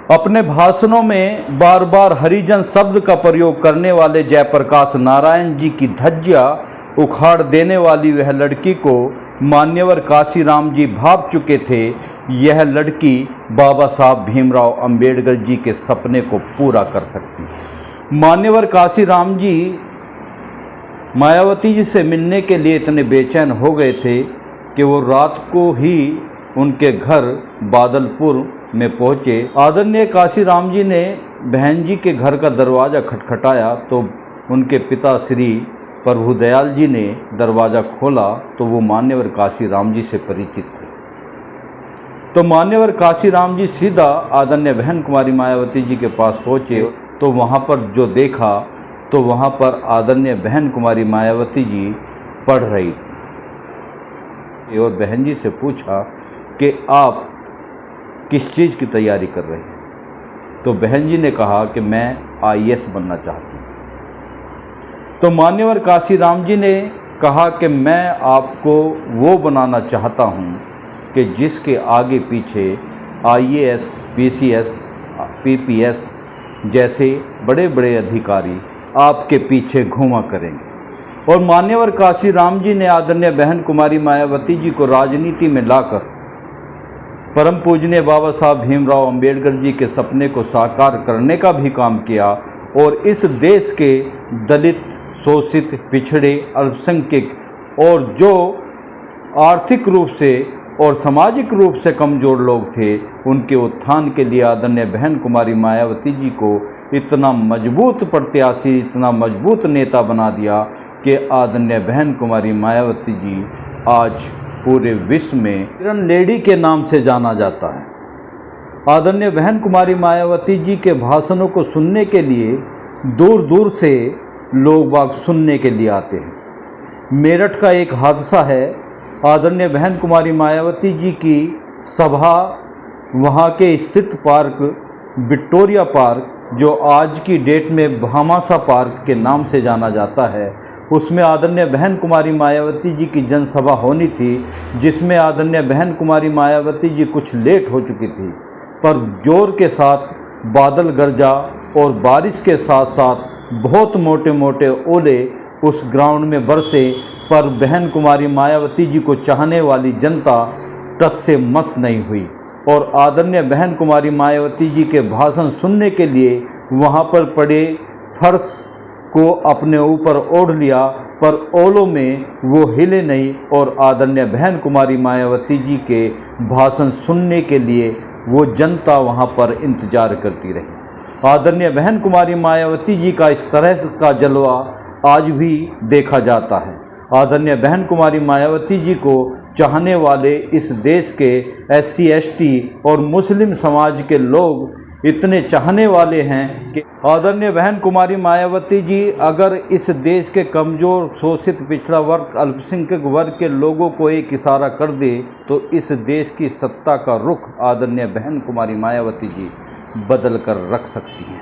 अपने भाषणों में बार बार हरिजन शब्द का प्रयोग करने वाले जयप्रकाश नारायण जी की धज्जियां उखाड़ देने वाली वह लड़की को मान्यवर काशीराम जी भाप चुके थे। यह लड़की बाबा साहब भीमराव अंबेडकर जी के सपने को पूरा कर सकती है। मान्यवर काशीराम जी मायावती जी से मिलने के लिए इतने बेचैन हो गए थे कि वो रात को ही उनके घर बादलपुर में पहुँचे। आदरणीय काशीराम जी ने बहन जी के घर का दरवाज़ा खटखटाया तो उनके पिता श्री प्रभुदयाल जी ने दरवाज़ा खोला तो वो मान्यवर काशीराम जी से परिचित थे। तो मान्यवर काशीराम जी सीधा आदरणीय बहन कुमारी मायावती जी के पास पहुँचे तो वहाँ पर जो देखा तो वहाँ पर आदरणीय बहन कुमारी मायावती जी पढ़ रही थी और बहन जी से पूछा कि आप किस चीज़ की तैयारी कर रहे हैं। तो बहन जी ने कहा कि मैं आईएएस बनना चाहती हूँ। तो मान्यवर काशीराम जी ने कहा कि मैं आपको वो बनाना चाहता हूँ कि जिसके आगे पीछे आईएएस, पीसीएस, पीपीएस जैसे बड़े बड़े अधिकारी आपके पीछे घूमा करेंगे। और मान्यवर काशीराम जी ने आदरणीय बहन कुमारी मायावती जी को राजनीति में लाकर परम पूजनीय बाबा साहब भीमराव अंबेडकर जी के सपने को साकार करने का भी काम किया और इस देश के दलित, शोषित, पिछड़े, अल्पसंख्यक और जो आर्थिक रूप से और सामाजिक रूप से कमज़ोर लोग थे उनके उत्थान के लिए आदरणीय बहन कुमारी मायावती जी को इतना मजबूत प्रत्याशी, इतना मजबूत नेता बना दिया कि आदरणीय बहन कुमारी मायावती जी आज पूरे विश्व में आयरन लेडी के नाम से जाना जाता है। आदरणीय बहन कुमारी मायावती जी के भाषणों को सुनने के लिए दूर दूर से लोग बाग सुनने के लिए आते हैं। मेरठ का एक हादसा है, आदरणीय बहन कुमारी मायावती जी की सभा वहाँ के स्थित पार्क विक्टोरिया पार्क जो आज की डेट में भामाशाह पार्क के नाम से जाना जाता है, उसमें आदरणीय बहन कुमारी मायावती जी की जनसभा होनी थी जिसमें आदरणीय बहन कुमारी मायावती जी कुछ लेट हो चुकी थी। पर जोर के साथ बादल गरजा और बारिश के साथ साथ बहुत मोटे मोटे ओले उस ग्राउंड में बरसे पर बहन कुमारी मायावती जी को चाहने वाली जनता टस से मस नहीं हुई और आदरणीय बहन कुमारी मायावती जी के भाषण सुनने के लिए वहाँ पर पड़े फर्श को अपने ऊपर ओढ़ लिया पर ओलों में वो हिले नहीं और आदरणीय बहन कुमारी मायावती जी के भाषण सुनने के लिए वो जनता वहाँ पर इंतज़ार करती रही। आदरणीय बहन कुमारी मायावती जी का इस तरह का जलवा आज भी देखा जाता है। आदरणीय बहन कुमारी मायावती जी को चाहने वाले इस देश के एससी, एसटी और मुस्लिम समाज के लोग इतने चाहने वाले हैं कि आदरणीय बहन कुमारी मायावती जी अगर इस देश के कमज़ोर, शोषित, पिछड़ा वर्ग, अल्पसंख्यक वर्ग के लोगों को एक इशारा कर दे तो इस देश की सत्ता का रुख आदरणीय बहन कुमारी मायावती जी बदल कर रख सकती हैं।